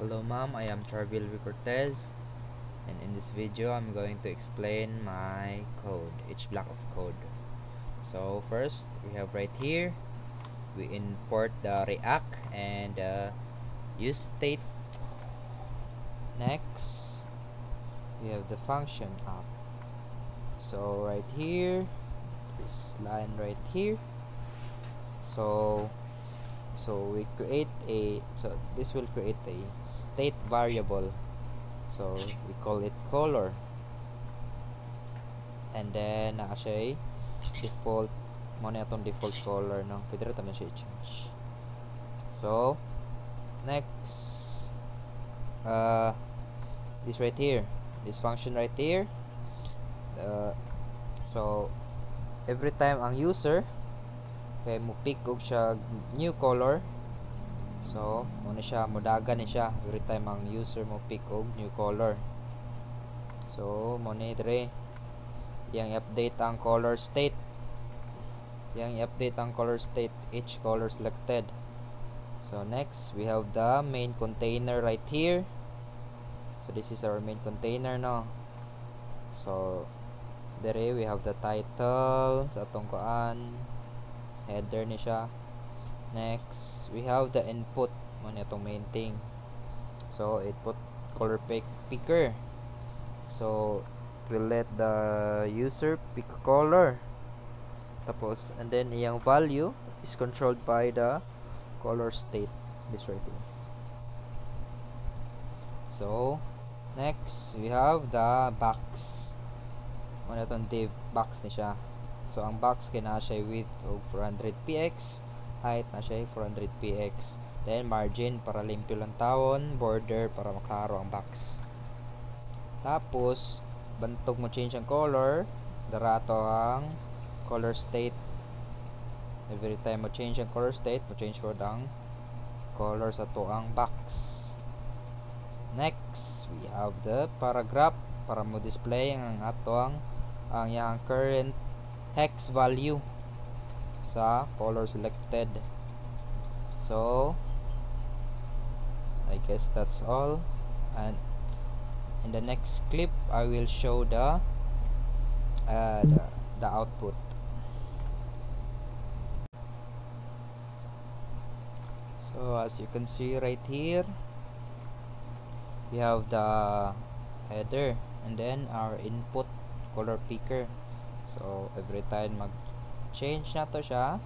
Hello ma'am, I am Charville Cortez, and in this video I'm going to explain my code, each block of code. So first we have right here, we import the React and use state. Next we have the function app. So right here, this line right here, so we create a, so this will create a state variable, so we call it color, and then siya default mo na itong default color, no? Pwede rin na siya i-change. So next, this right here, this function right here, so every time ang user kay mo pick og siya new color, so muna siya, modaga ni siya every time ang user mo pick og new color. So muna dire yang i-update ang color state, each color selected. So next we have the main container right here. So this is our main container, no? So there we have the title sa atong kuan, header ni siya. Next we have the input mo na itong main thing. So input color picker, so we'll let the user pick a color, tapos and then iyang value is controlled by the color state, this right here. So next we have the box mo na itong div box ni siya. So ang box kay na siya width of 400 px, height na siya 400 px, then margin para limpyo lang tawon, border para maklaro ang box. Tapos bantog mo change ang color, darato ang color state. Every time mo change ang color state, mo change for ang color sa to ang box. Next we have the paragraph para mo display ang atong yang current hex value sa color selected. So I guess that's all, and in the next clip I will show the output. So as you can see right here, we have the header and then our input color picker. So every time mag change na to siya,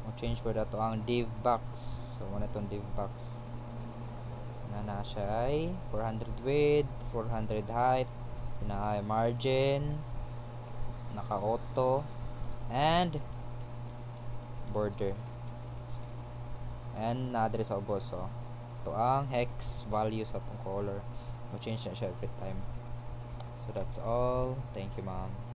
mag change for dato ang div box. So muna itong div box na siya ay 400 width, 400 height, na margin, naka auto, and border, and na address sa ubos. So ito ang hex value sa itong color, mag change na siya every time. So that's all. Thank you ma'am.